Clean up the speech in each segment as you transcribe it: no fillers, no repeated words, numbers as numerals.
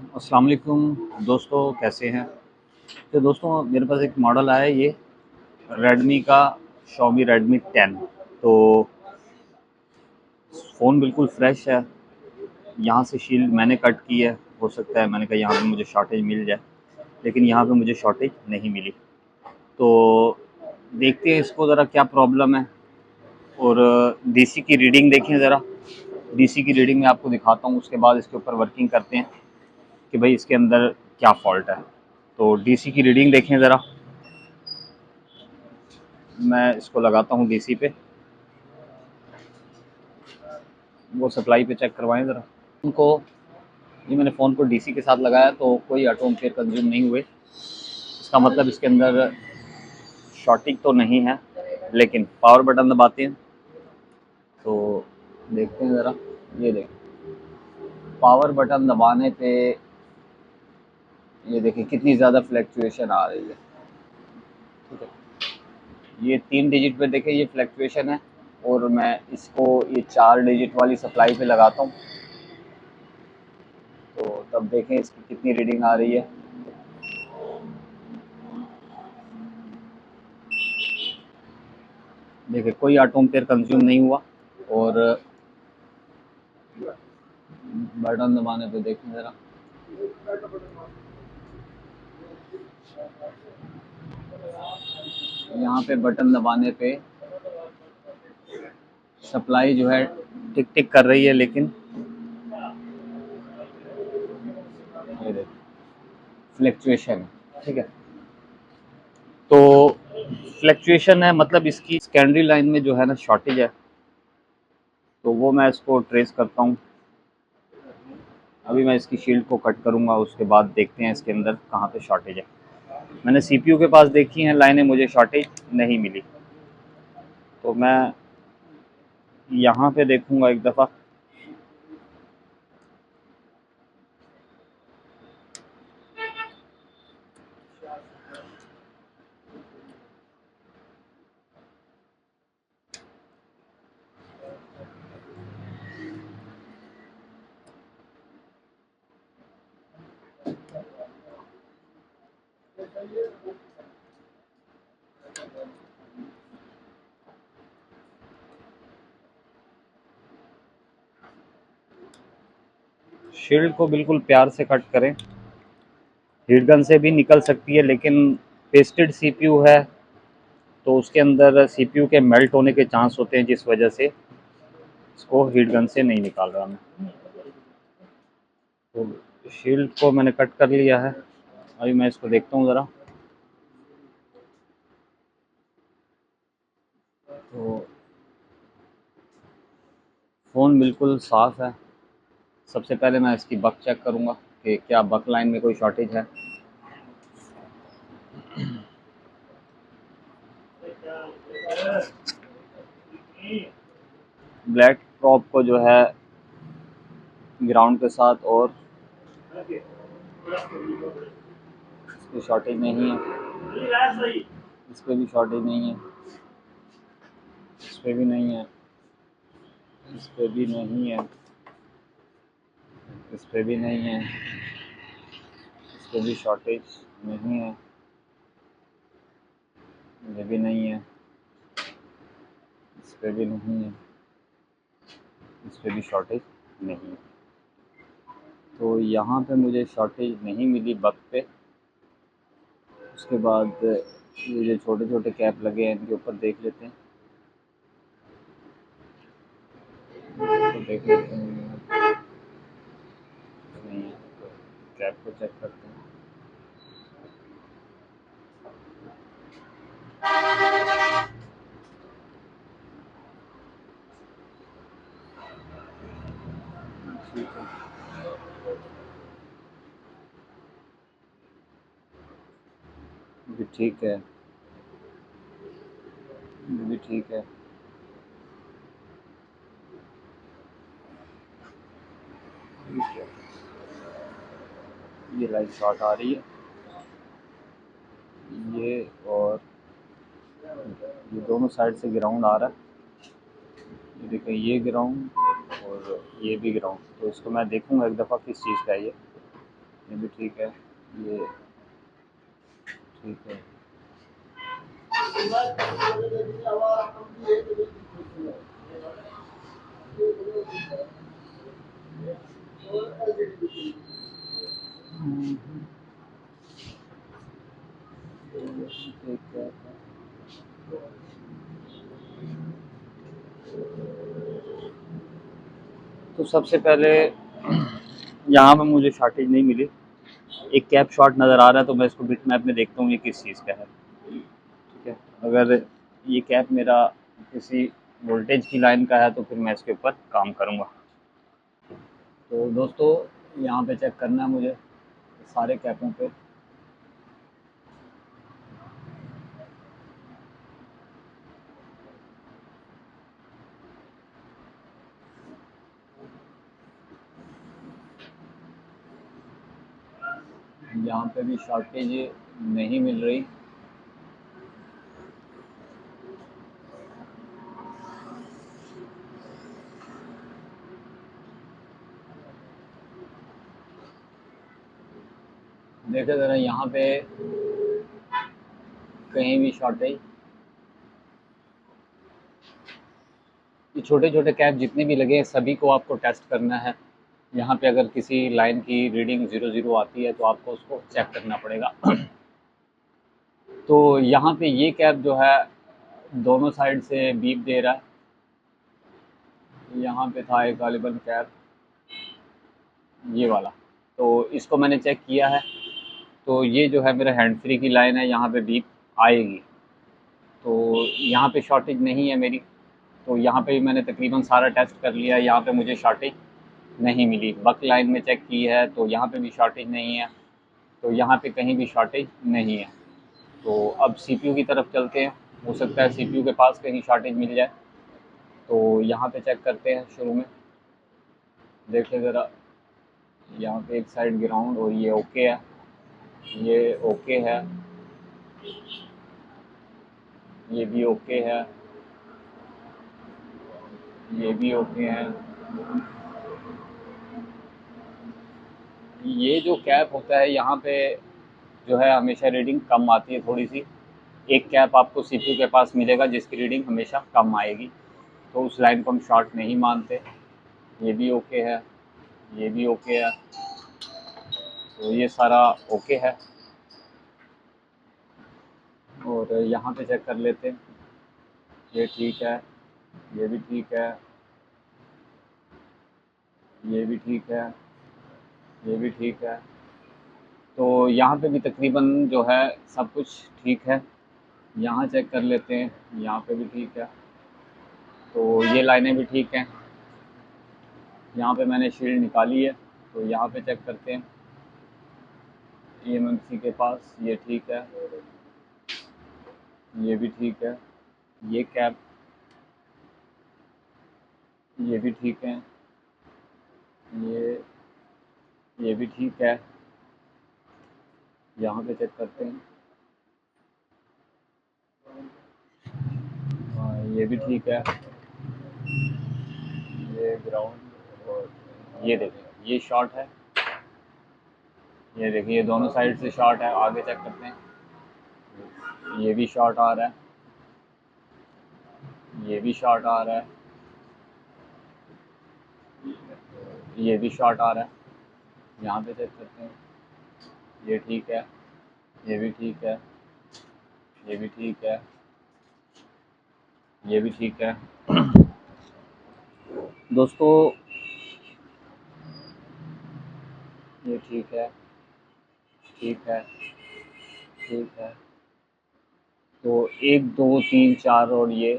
अस्सलाम वालेकुम दोस्तों, कैसे हैं। तो दोस्तों मेरे पास एक मॉडल आया है, ये रेडमी का Xiaomi Redmi 10। तो फ़ोन बिल्कुल फ्रेश है। यहाँ से शील्ड मैंने कट की है। हो सकता है मैंने कहा यहाँ पे मुझे शॉर्टेज मिल जाए, लेकिन यहाँ पे मुझे शॉर्टेज नहीं मिली। तो देखते हैं इसको ज़रा क्या प्रॉब्लम है। और डीसी की रीडिंग देखें ज़रा। डीसी की रीडिंग मैं आपको दिखाता हूँ, उसके बाद इसके ऊपर वर्किंग करते हैं कि भाई इसके अंदर क्या फ़ॉल्ट है। तो डीसी की रीडिंग देखें ज़रा। मैं इसको लगाता हूँ डीसी पे, वो सप्लाई पे चेक करवाएं ज़रा उनको। ये मैंने फ़ोन को डीसी के साथ लगाया तो कोई ऑटो एम्पेयर कंज्यूम नहीं हुए। इसका मतलब इसके अंदर शॉर्टिंग तो नहीं है। लेकिन पावर बटन दबाते हैं तो देखते हैं ज़रा। ये देखें, पावर बटन दबाने पे ये देखें कितनी ज़्यादा फ्लैक्चुएशन आ रही है। ठीक है, ये 3 डिजिट पे देखें ये फ्लैक्चुएशन है। और मैं इसको ये 4 डिजिट वाली सप्लाई पे लगाता हूँ तो तब देखें इसकी कितनी रीडिंग आ रही है। देखिए कोई ऑटो एम्पेयर कंज्यूम नहीं हुआ। और बटन दबाने पे देखें ज़रा। यहाँ पे बटन दबाने पे सप्लाई जो है टिक टिक कर रही है, लेकिन ये देखिए फ्लैक्चुएशन है। ठीक है, तो फ्लैक्चुएशन है मतलब इसकी सेकेंडरी लाइन में जो है ना शॉर्टेज है। तो वो मैं इसको ट्रेस करता हूँ। अभी मैं इसकी शील्ड को कट करूँगा, उसके बाद देखते हैं इसके अंदर कहाँ पे शॉर्टेज है। मैंने सीपीयू के पास देखी हैं लाइनें, मुझे शॉर्टेज नहीं मिली। तो मैं यहाँ पे देखूँगा एक दफ़ा। शील्ड को बिल्कुल प्यार से कट करें। हीट गन से भी निकल सकती है, लेकिन पेस्टेड सीपीयू है तो उसके अंदर सीपीयू के मेल्ट होने के चांस होते हैं, जिस वजह से इसको हीट गन से नहीं निकाल रहा मैं। तो शील्ड को मैंने कट कर लिया है। अभी मैं इसको देखता हूँ ज़रा। तो फ़ोन बिल्कुल साफ़ है। सबसे पहले मैं इसकी बक चेक करूँगा कि क्या बक लाइन में कोई शॉर्टेज है। ब्लैक प्रॉप को जो है ग्राउंड के साथ, और इसकी शॉर्टेज नहीं है। इस पर भी शॉर्टेज नहीं है। इस पर भी नहीं है। इस पर भी नहीं है। इस पर भी नहीं है। इस पर भी शॉर्टेज नहीं है। ये भी नहीं है। इस पर भी नहीं है। इस पर भी शॉर्टेज नहीं है। तो यहाँ पे मुझे शॉर्टेज नहीं मिली बक पे। उसके बाद ये जो छोटे छोटे कैप लगे हैं इनके ऊपर देख लेते हैं। तो देख लेते हैं, नहीं है तो कैप को चेक करते हैं। ठीक है, ये भी ठीक है। ये भी ठीक है। ठीक है, ये लाइट शॉर्ट आ रही है। ये और ये दोनों साइड से ग्राउंड आ रहा है। ये देखिए ये ग्राउंड और ये भी ग्राउंड। तो इसको मैं देखूंगा एक दफ़ा किस चीज़ का है ये। ये भी ठीक है, ये ठीक है। ठीक है। तो सबसे पहले यहाँ पे मुझे शॉर्टेज नहीं मिली, एक कैप शॉट नज़र आ रहा है, तो मैं इसको बिट मैप में देखता हूँ ये किस चीज़ का है। ठीक है, अगर ये कैप मेरा किसी वोल्टेज की लाइन का है तो फिर मैं इसके ऊपर काम करूँगा। तो दोस्तों यहाँ पे चेक करना है मुझे सारे कैपों पे। यहाँ पे भी शॉर्टेज नहीं मिल रही। देखो ज़रा यहाँ पे कहीं भी शॉर्टेज, ये छोटे छोटे कैप जितने भी लगे हैं सभी को आपको टेस्ट करना है। यहाँ पे अगर किसी लाइन की रीडिंग 00 आती है तो आपको उसको चेक करना पड़ेगा। तो यहाँ पे ये कैप जो है दोनों साइड से बीप दे रहा है। यहाँ पे था एक गालिबन कैप ये वाला, तो इसको मैंने चेक किया है, तो ये जो है मेरा हैंड फ्री की लाइन है, यहाँ पे बीप आएगी। तो यहाँ पे शॉर्टेज नहीं है मेरी, तो यहाँ पे भी मैंने तकरीबन सारा टेस्ट कर लिया, यहाँ पे मुझे शॉर्टेज नहीं मिली। बक लाइन में चेक की है तो यहाँ पे भी शॉर्टेज नहीं है, तो यहाँ पे कहीं भी शॉर्टेज नहीं है। तो अब सीपीयू की तरफ चलते हैं, हो सकता है सीपीयू के पास कहीं शॉर्टेज मिल जाए। तो यहाँ पे चेक करते हैं, शुरू में देख ले ज़रा, यहाँ पे एक साइड ग्राउंड और ये ओके है, ये ओके है, ये भी ओके है, ये भी ओके है। ये जो कैप होता है यहाँ पे जो है हमेशा रीडिंग कम आती है थोड़ी सी। एक कैप आपको सीपीयू के पास मिलेगा जिसकी रीडिंग हमेशा कम आएगी, तो उस लाइन को हम शॉर्ट नहीं मानते। ये भी ओके है, ये भी ओके है, तो ये सारा ओके है। और यहाँ पे चेक कर लेते हैं, ये ठीक है, ये भी ठीक है, ये भी ठीक है, ये भी ठीक है। तो यहाँ पे भी तकरीबन जो है सब कुछ ठीक है। यहाँ चेक कर लेते हैं, यहाँ पे भी ठीक है, तो ये लाइनें भी ठीक हैं। यहाँ पे मैंने शील्ड निकाली है, तो यहाँ पे चेक करते हैं EMMC के पास, ये ठीक है, ये भी ठीक है, ये कैप, ये भी ठीक है, ये भी ठीक है। यहाँ पे चेक करते हैं, ये भी ठीक है, ये ग्राउंड, और ये देखें ये शॉर्ट है, ये देखिए ये दोनों साइड से शॉर्ट है। आगे चेक करते हैं, ये भी शॉर्ट आ रहा है, ये भी शॉर्ट आ रहा है, ये भी शॉर्ट आ रहा है। यहाँ पे चेक करते हैं, ये ठीक है, ये भी ठीक है, ये भी ठीक है, ये भी ठीक है। दोस्तों ये ठीक है, ठीक है, ठीक है। तो 1 2 3 4 और ये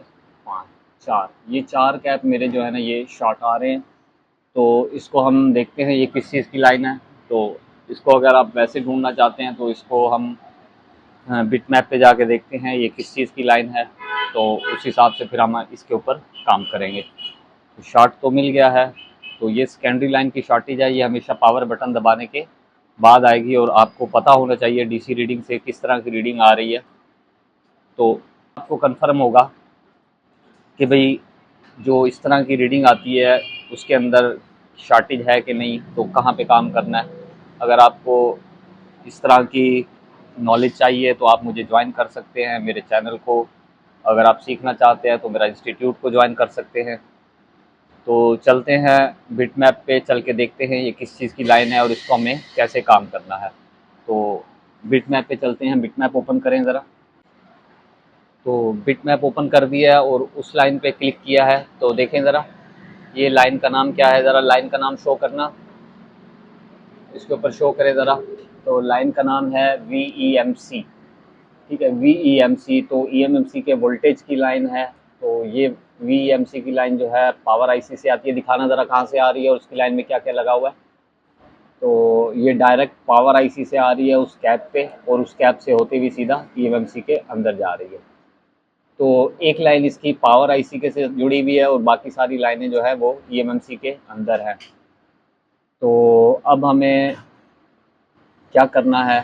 5 4, ये 4 कैप मेरे जो है ना ये शॉर्ट आ रहे हैं। तो इसको हम देखते हैं ये किस चीज़ की लाइन है। तो इसको अगर आप वैसे ढूंढना चाहते हैं तो इसको हम बिट मैप पे जाके देखते हैं ये किस चीज़ की लाइन है, तो उस हिसाब से फिर हम इसके ऊपर काम करेंगे। तो शॉर्ट तो मिल गया है, तो ये सेकेंडरी लाइन की शॉर्टेज है, ये हमेशा पावर बटन दबाने के बाद आएगी, और आपको पता होना चाहिए डीसी रीडिंग से किस तरह की रीडिंग आ रही है। तो आपको कंफर्म होगा कि भाई जो इस तरह की रीडिंग आती है उसके अंदर शॉर्टेज है कि नहीं, तो कहाँ पे काम करना है। अगर आपको इस तरह की नॉलेज चाहिए तो आप मुझे ज्वाइन कर सकते हैं मेरे चैनल को। अगर आप सीखना चाहते हैं तो मेरा इंस्टीट्यूट को ज्वाइन कर सकते हैं। तो चलते हैं बिटमैप पे, चल के देखते हैं ये किस चीज़ की लाइन है और इसको हमें कैसे काम करना है। तो बिटमैप पे चलते हैं, बिटमैप ओपन करें ज़रा। तो बिटमैप ओपन कर दिया है और उस लाइन पे क्लिक किया है, तो देखें ज़रा ये लाइन का नाम क्या है, ज़रा लाइन का नाम शो करना, इसके ऊपर शो करें ज़रा। तो लाइन का नाम है VEMC, ठीक है, VEMC। तो EMMC के वोल्टेज की लाइन है। तो ये VEMC की लाइन जो है पावर IC से आती है, दिखाना ज़रा कहाँ से आ रही है और उसकी लाइन में क्या क्या लगा हुआ है। तो ये डायरेक्ट पावर IC से आ रही है उस कैप पे, और उस कैप से होते हुए सीधा EMMC के अंदर जा रही है। तो एक लाइन इसकी पावर IC के से जुड़ी हुई है और बाकी सारी लाइनें जो है वो EMMC के अंदर है। तो अब हमें क्या करना है,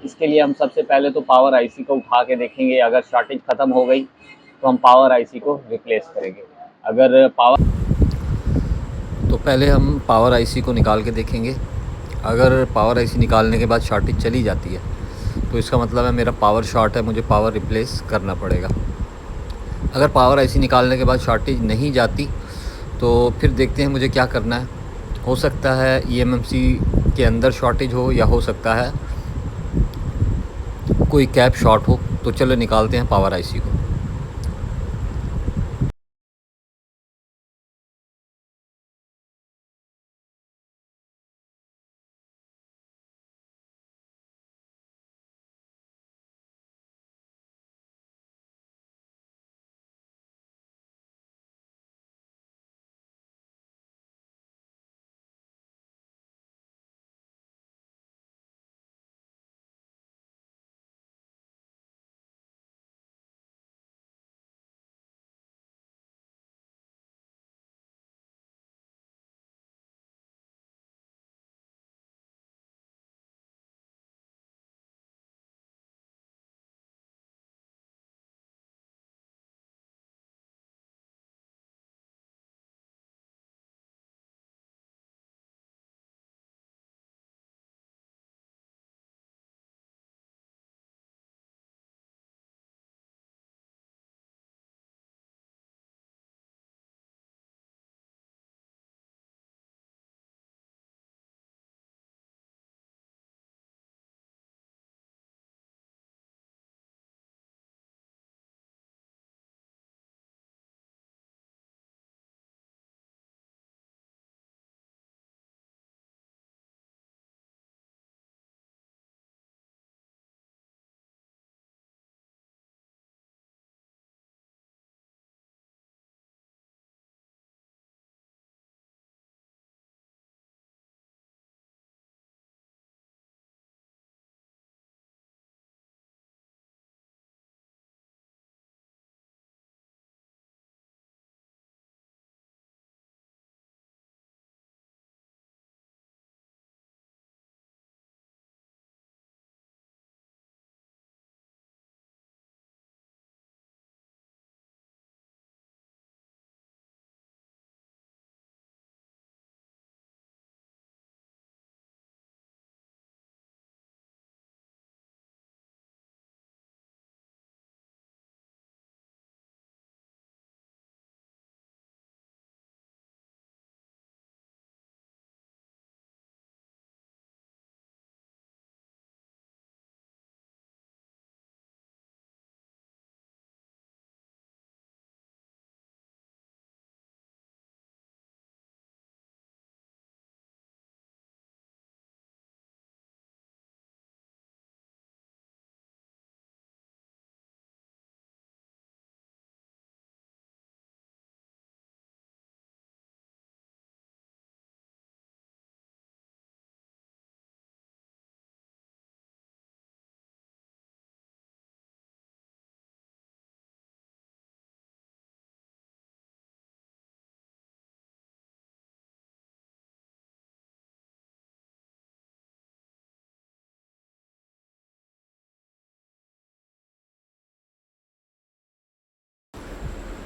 इसके लिए हम सबसे पहले तो पावर IC को उठा के देखेंगे। अगर शॉर्टेज ख़त्म हो गई तो हम पावर IC को रिप्लेस करेंगे। अगर पावर तो पहले हम पावर IC को निकाल के देखेंगे। अगर पावर IC निकालने के बाद शॉर्टेज चली जाती है तो इसका मतलब है मेरा पावर शॉर्ट है, मुझे पावर रिप्लेस करना पड़ेगा। अगर पावर IC निकालने के बाद शॉर्टेज नहीं जाती तो फिर देखते हैं मुझे क्या करना है। हो सकता है EMMC के अंदर शॉर्टेज हो, या हो सकता है कोई कैप शॉर्ट हो। तो चलो निकालते हैं पावर IC को।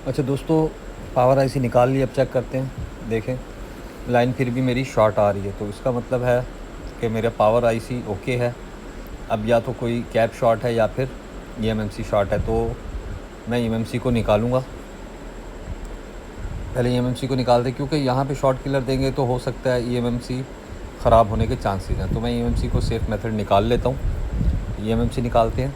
अच्छा दोस्तों, पावर IC निकाल ली, अब चेक करते हैं, देखें। लाइन फिर भी मेरी शॉर्ट आ रही है, तो इसका मतलब है कि मेरा पावर आईसी ओके है। अब या तो कोई कैप शॉर्ट है या फिर ईएमएमसी शॉर्ट है, तो मैं ईएमएमसी को निकालूँगा। पहले ईएमएमसी को निकाल दें, क्योंकि यहाँ पे शॉर्ट किलर देंगे तो हो सकता है ईएमएमसी ख़राब होने के चांसेस हैं। तो मैं ईएमएमसी को सेफ़ मेथड निकाल लेता हूँ। ईएमएमसी निकालते हैं।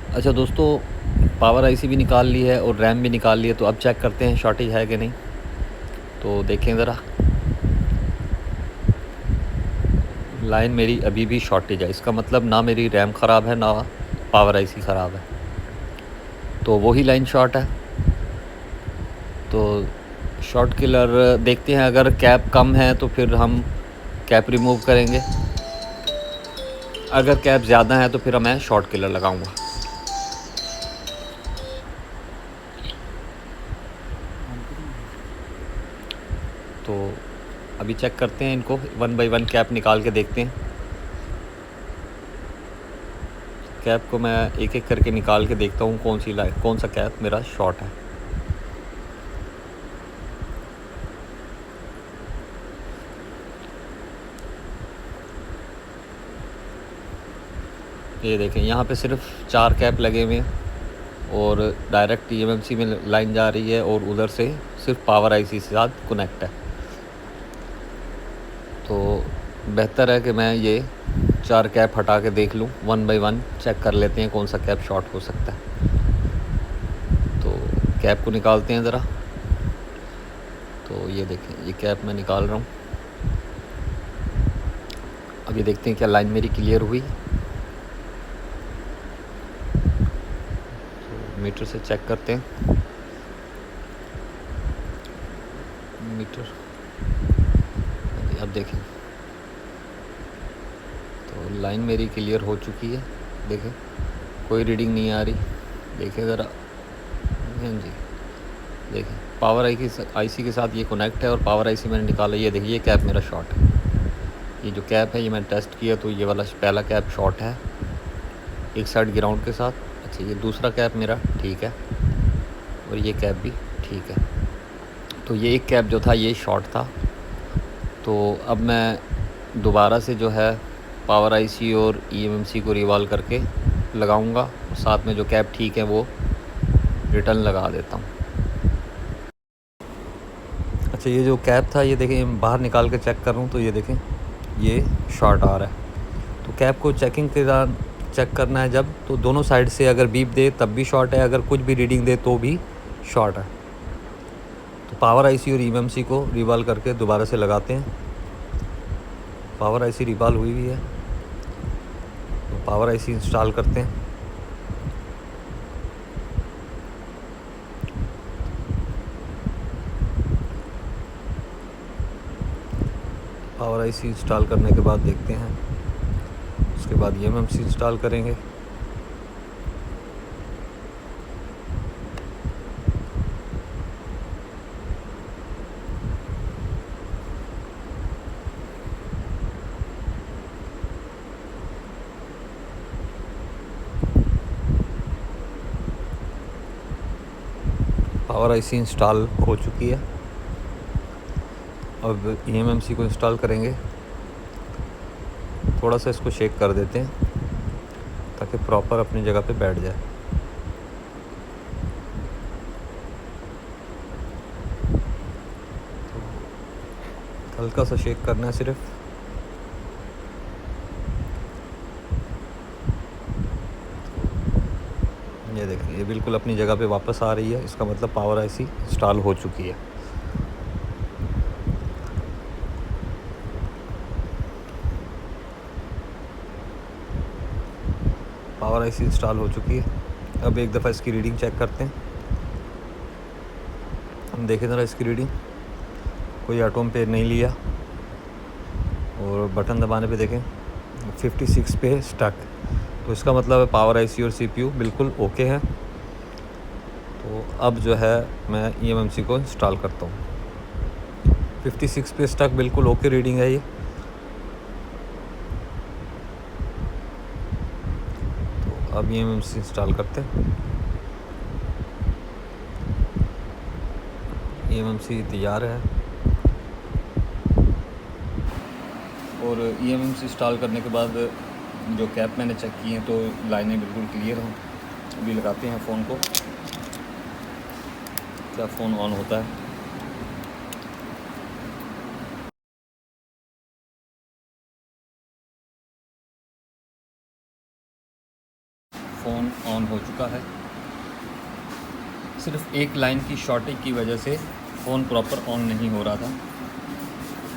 अच्छा दोस्तों, पावर आईसी भी निकाल ली है और रैम भी निकाल ली है, तो अब चेक करते हैं शॉर्टेज है कि नहीं। तो देखें ज़रा, लाइन मेरी अभी भी शॉर्टेज है। इसका मतलब ना मेरी रैम ख़राब है ना पावर आईसी ख़राब है, तो वही लाइन शॉर्ट है। तो शॉर्ट किलर देखते हैं, अगर कैप कम है तो फिर हम कैप रिमूव करेंगे, अगर कैप ज़्यादा है तो फिर मैं शॉर्ट किलर लगाऊंगा। तो अभी चेक करते हैं इनको, वन बाय वन कैप निकाल के देखते हैं। कैप को मैं एक एक करके निकाल के देखता हूँ कौन सी लाइन, कौन सा कैप मेरा शॉर्ट है। ये देखें, यहाँ पे सिर्फ 4 कैप लगे हुए हैं और डायरेक्ट ईएमएमसी में लाइन जा रही है और उधर से सिर्फ पावर आईसी के साथ कनेक्ट है। तो बेहतर है कि मैं ये 4 कैप हटा के देख लूँ, वन बाय वन चेक कर लेते हैं कौन सा कैप शॉर्ट हो सकता है। तो कैप को निकालते हैं ज़रा। तो ये देखें, ये कैप मैं निकाल रहा हूँ। अब ये देखते हैं क्या लाइन मेरी क्लियर हुई। तो मीटर से चेक करते हैं, मीटर। अब देखें, तो लाइन मेरी क्लियर हो चुकी है। देखें, कोई रीडिंग नहीं आ रही। देखें ज़रा, हाँ जी, देखें पावर आईसी के साथ ये कनेक्ट है और पावर आईसी मैंने निकाला। ये देखिए, ये कैप मेरा शॉर्ट है। ये जो कैप है ये मैंने टेस्ट किया तो ये वाला पहला कैप शॉर्ट है एक साइड ग्राउंड के साथ। अच्छा ये दूसरा कैप मेरा ठीक है और ये कैप भी ठीक है। तो ये एक कैप जो था ये शॉर्ट था। तो अब मैं दोबारा से जो है पावर आईसी और ईएमएमसी को रिवॉल्व करके लगाऊंगा और साथ में जो कैप ठीक है वो रिटर्न लगा देता हूँ। अच्छा ये जो कैप था ये देखें बाहर निकाल के चेक कर रहा हूँ तो ये देखें ये शॉर्ट आ रहा है। तो कैप को चेकिंग के दौरान चेक करना है जब तो दोनों साइड से अगर बीप दे तब भी शॉर्ट है, अगर कुछ भी रीडिंग दे तो भी शॉर्ट है। तो पावर आईसी और ईएमएमसी को रिवॉल्व करके दोबारा से लगाते हैं। पावर आईसी रिवॉल्व हुई है तो पावर आईसी इंस्टॉल करते हैं। पावर आईसी इंस्टॉल करने के बाद देखते हैं, उसके बाद ईएमएमसी इंस्टॉल करेंगे। पावर आईसी इंस्टॉल हो चुकी है। अब ईएमएमसी को इंस्टॉल करेंगे। थोड़ा सा इसको शेक कर देते हैं ताकि प्रॉपर अपनी जगह पे बैठ जाए। तो हल्का सा शेक करना है सिर्फ। ये देखिए ये बिल्कुल अपनी जगह पे वापस आ रही है, इसका मतलब पावर आईसी इंस्टॉल हो चुकी है। पावर आईसी इंस्टॉल हो चुकी है। अब एक दफ़ा इसकी रीडिंग चेक करते हैं। हम देखें ज़रा इसकी रीडिंग, कोई एटम पे नहीं लिया और बटन दबाने पे देखें 56 पे स्टक। तो इसका मतलब है पावर आईसी और सीपीयू बिल्कुल ओके हैं। तो अब जो है मैं ईएमएमसी को इंस्टॉल करता हूँ। 56 पे स्टक बिल्कुल ओके रीडिंग है ये। तो अब ईएमएमसी इंस्टॉल करते हैं। ईएमएमसी तैयार है और ईएमएमसी इंस्टॉल करने के बाद जो कैप मैंने चेक की हैं तो लाइनें बिल्कुल क्लियर हों। अभी लगाते हैं फ़ोन को, क्या फ़ोन ऑन होता है। फ़ोन ऑन हो चुका है। सिर्फ एक लाइन की शॉर्टेज की वजह से फ़ोन प्रॉपर ऑन नहीं हो रहा था।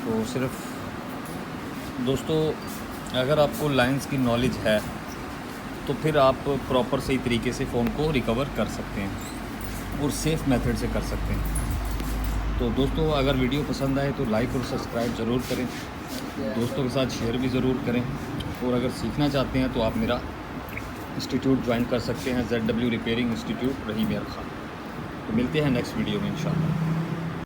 तो सिर्फ दोस्तों अगर आपको लाइंस की नॉलेज है तो फिर आप प्रॉपर सही तरीके से फ़ोन को रिकवर कर सकते हैं और सेफ़ मेथड से कर सकते हैं। तो दोस्तों अगर वीडियो पसंद आए तो लाइक और सब्सक्राइब ज़रूर करें, दोस्तों के साथ शेयर भी ज़रूर करें। और अगर सीखना चाहते हैं तो आप मेरा इंस्टीट्यूट ज्वाइन कर सकते हैं, ZW रिपेयरिंग इंस्टीट्यूट रहीम यार खान। तो मिलते हैं नेक्स्ट वीडियो में इंशाल्लाह।